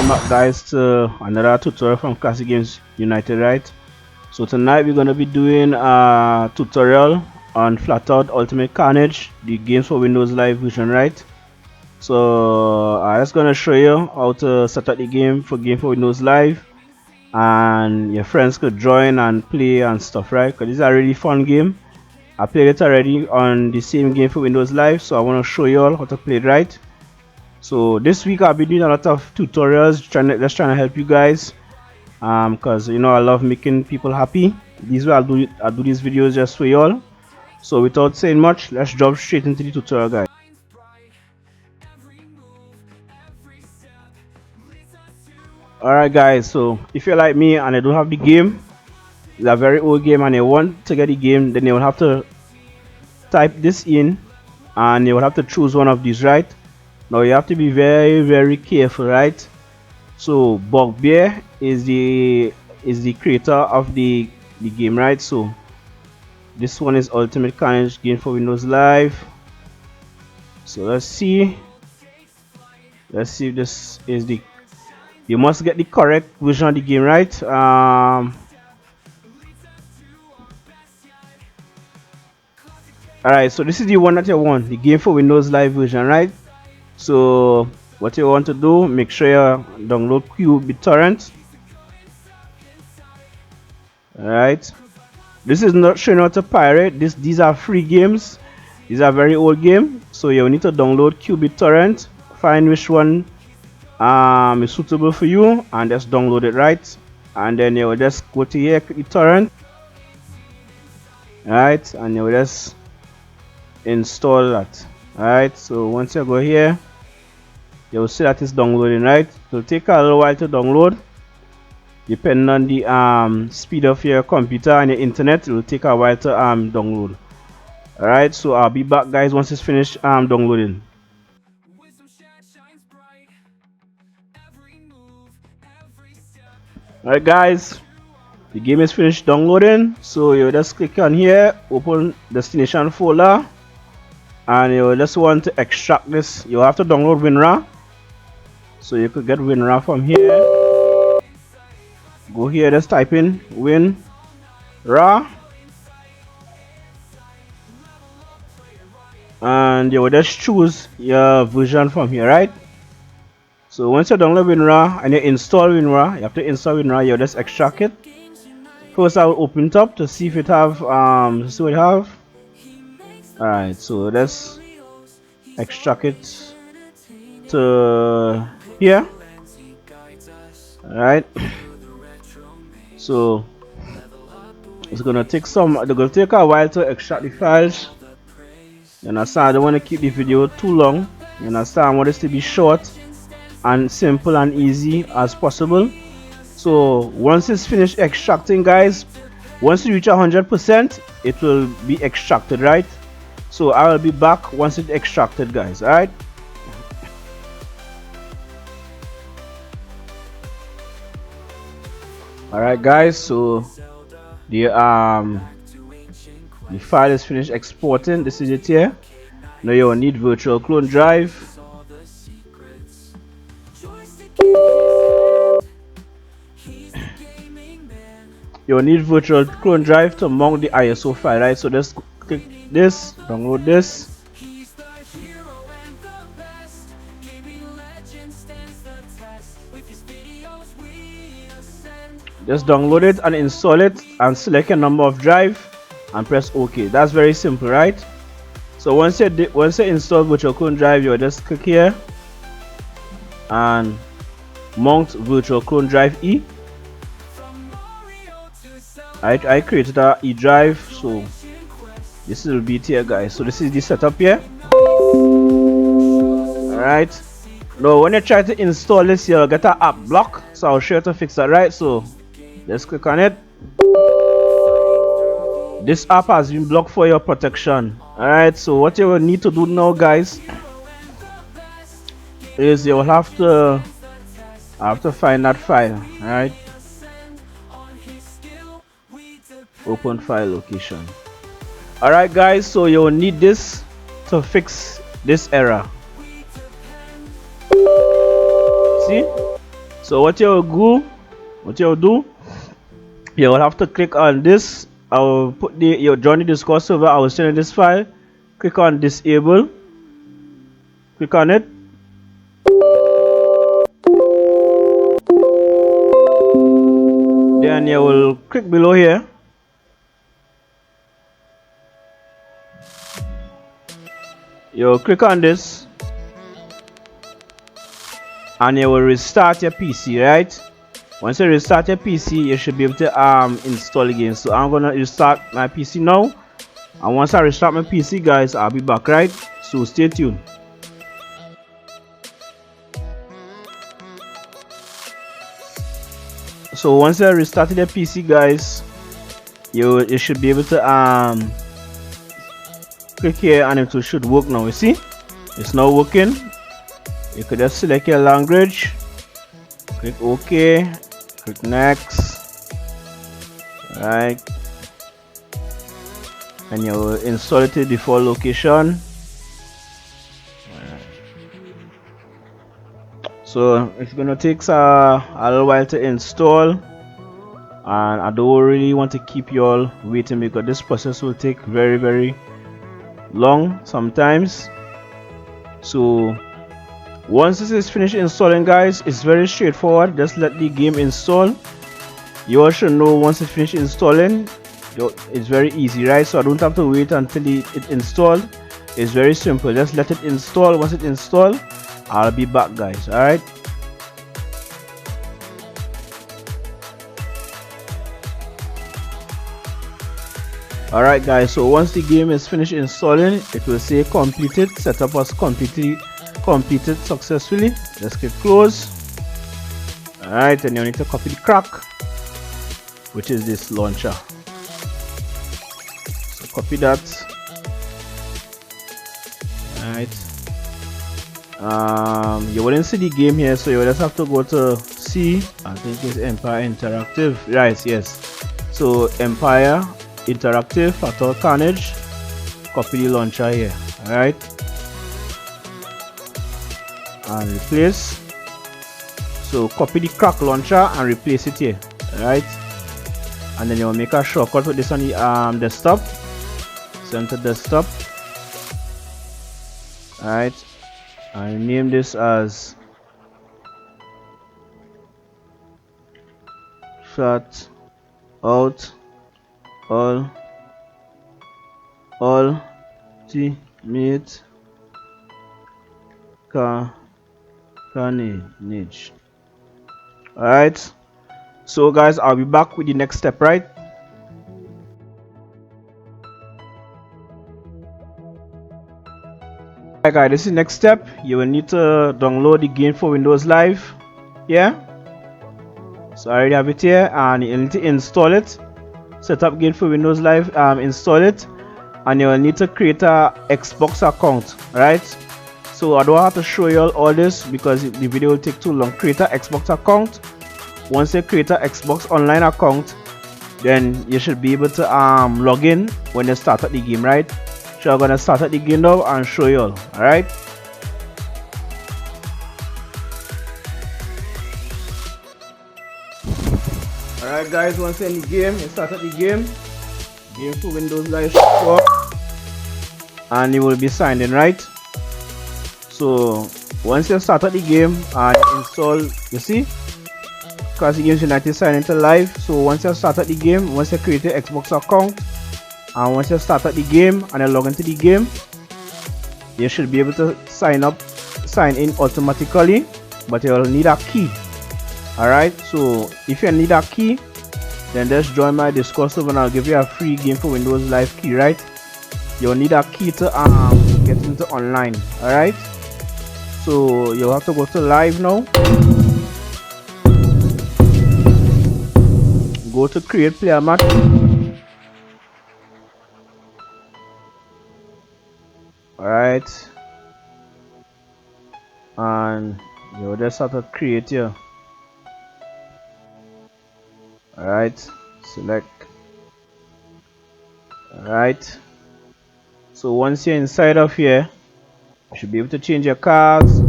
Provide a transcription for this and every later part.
welcome back guys to another tutorial from Classic Games United, right? So tonight we're going to be doing a tutorial on Flatout Ultimate Carnage, the games for Windows Live version, right? So I'm just going to show you how to set up the game for Windows Live, and your friends could join and play and stuff, right? Because this is a really fun game. I played it already on the same game for Windows Live, so I want to show you all how to play it right. So this week I'll be doing a lot of tutorials, trying to help you guys, because you know I love making people happy. These way I'll do these videos just for y'all. So without saying much, let's jump straight into the tutorial, guys. Alright guys, so if you're like me and I don't have the game, it's a very old game, and you want to get the game, then you will have to type this in and you will have to choose one of these, right? Now you have to be very careful, right? So Bugbear is the creator of the game, right? So this one is Ultimate Carnage game for Windows Live. So let's see if this is the, you must get the correct version of the game, right? Alright, so this is the one that you want, the game for Windows Live version, right? So what you want to do, make sure you download BitTorrent. Alright, this is not showing how to pirate. These are free games. These are very old games, so you need to download BitTorrent, find which one is suitable for you, and just download it, right? And then you will just go to here, click the torrent, right, and you will just install that. Alright, so once you go here, you will see that it's downloading, right? It will take a little while to download, depending on the speed of your computer and your internet. It will take a while to download. Alright, so I'll be back guys once it's finished downloading. Alright guys, the game is finished downloading, so you just click on here, open destination folder, and you just want to extract this. You have to download WinRAR, so you could get WinRAR from here. Go here, just type in WinRAR, and you will just choose your version from here, right? So once you download WinRAR and you install WinRAR, you have to install WinRAR. You just extract it. First I will open it up to see if it have see what it have. Alright, so let's extract it to here. Alright, so it's gonna take a while to extract the files. You understand? I don't want to keep the video too long. You understand? I want this to be short and simple and easy as possible. So once it's finished extracting guys, once you reach 100%, it will be extracted, right? So I will be back once it's extracted guys. Alright, guys, so the file is finished exporting. This is it here. Now you will need virtual clone drive. You will need virtual clone drive to mount the ISO file, right? So just click this, download this. Just download it and install it, and select a number of drive and press OK. That's very simple, right? So once you install virtual clone drive, you will just click here and mount virtual clone drive E. I created a E drive, so this will be it here guys. So this is the setup here. Alright, now when you try to install this, you'll get an app block, so I'll show you to fix that, right? So just click on it. This app has been blocked for your protection. Alright, so what you will need to do now guys is you will have to find that file. Alright, open file location. Alright guys, so you'll need this to fix this error. See, So what you'll do, you will have to click on this. I will put your join the Discord server. I will send you this file. Click on disable. Click on it. Then you will click below here. You click on this, and you will restart your PC, right? Once you restart your PC, you should be able to install again. So I'm gonna restart my PC now, and once I restart my PC, guys, I'll be back, right? So stay tuned. So once I restarted your PC, guys, you should be able to click here and it should work now. You see, it's now working. You could just select your language, click OK, click next, right, and you will install it to the default location. So it's gonna take a little while to install, and I don't really want to keep you all waiting because this process will take very long sometimes. So once this is finished installing, guys, it's very straightforward. Just let the game install. You all should know once it's finished installing, it's very easy, right? So I don't have to wait until it installed. It's very simple. Just let it install. Once it installed, I'll be back, guys. All right. Alright, guys, so once the game is finished installing, it will say completed. Setup was completed successfully. Let's click close. Alright, and you need to copy the crack, which is this launcher. So copy that. Alright. You wouldn't see the game here, so you just have to go to C. I think it's Empire Interactive. Right, yes. So Empire Interactive, Flatout, Carnage. Copy the launcher here. Alright. And replace. So copy the crack launcher and replace it here. Alright. And then you will make a shortcut with this on the desktop. Send to desktop. Alright. And name this as Flatout Ultimate Carnage. Alright, so guys, I'll be back with the next step, right? Alright guys, this is the next step. You will need to download the game for Windows Live. Yeah, so I already have it here, and you need to install it. Set up game for Windows Live, install it, and you will need to create a Xbox account, right? So I don't have to show you all this because the video will take too long. Create a Xbox account. Once you create a Xbox online account, then you should be able to log in when you start at the game, right? So I'm gonna start at the game now and show you all. Alright. Alright guys, once you're in the game, you start at the game for Windows Live, and you will be signed in, right? So once you start at the game and install, you see, Classic Games United sign into live. So once you start at the game, once you create your Xbox account, and once you start at the game and you log into the game, you should be able to sign in automatically, but you'll need a key. Alright, so if you need a key, then just join my Discord server and I'll give you a free game for Windows Live key, right? You'll need a key to get into online. Alright, so you'll have to go to live now. Go to create player match. Alright, and you'll just have to create here. Alright, select. Alright, so once you're inside of here, you should be able to change your cards.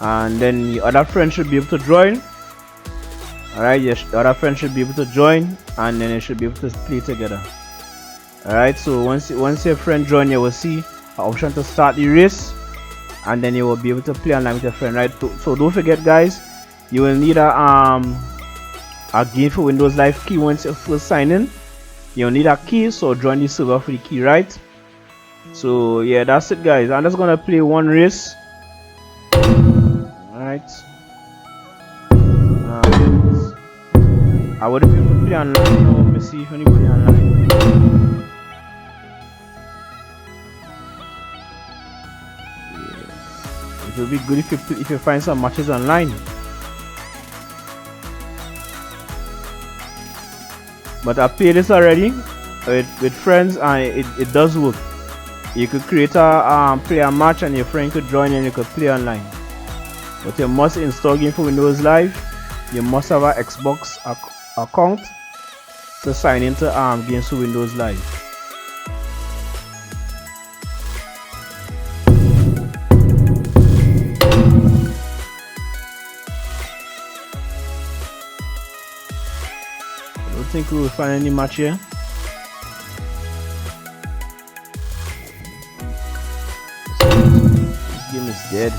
and then your other friend should be able to join. Alright, your other friend should be able to join, and then you should be able to play together. Alright, so once your friend join, you will see an option to start the race, and then you will be able to play online with your friend. Right, so don't forget guys, you will need a game for Windows Live key once you first sign in. You'll need a key, so join the server for the key. Right, so yeah, that's it guys. I'm just gonna play one race. Alright, I wouldn't be able to play online. Now let me see if anybody online. It will be good if you find some matches online. But I played this already with friends, and it does work. You could create a play a match, and your friend could join and you could play online. But you must install Game for Windows Live. You must have an Xbox account to sign into Games for Windows Live. I don't think we will find any match here. This game is dead.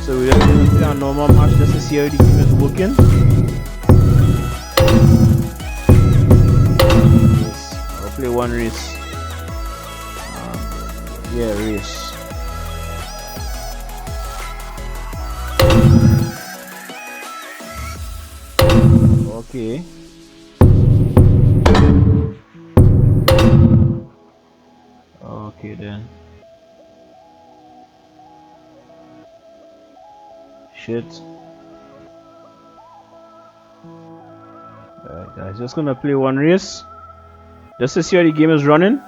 So we're just going to play a normal match just to see how the game is working. Yes, I'll play one race. Yeah, race. Okay. Okay then. Shit. Alright guys, just gonna play one race just to see how the game is running.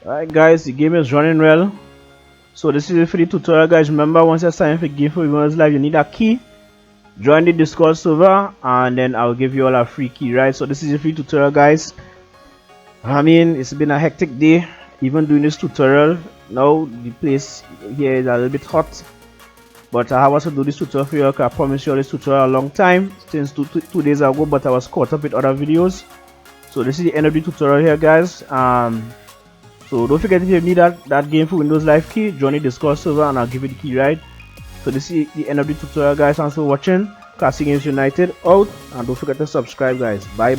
Alright guys, the game is running well. So this is it for the tutorial guys. Remember, once you're signing for Game for Windows Live, you need a key. Join the Discord server and then I'll give you all a free key. Right, so this is the free tutorial guys. I mean, it's been a hectic day even doing this tutorial. Now the place here is a little bit hot, but I have to do this tutorial for you. I promise you this tutorial a long time, since two days ago, but I was caught up with other videos. So this is the end of the tutorial here guys. So don't forget, if you need that game for Windows Live key, join the Discord server and I'll give you the key, right? So this is the end of the tutorial, guys. Thanks for watching. Classic Games United out, and don't forget to subscribe, guys. Bye.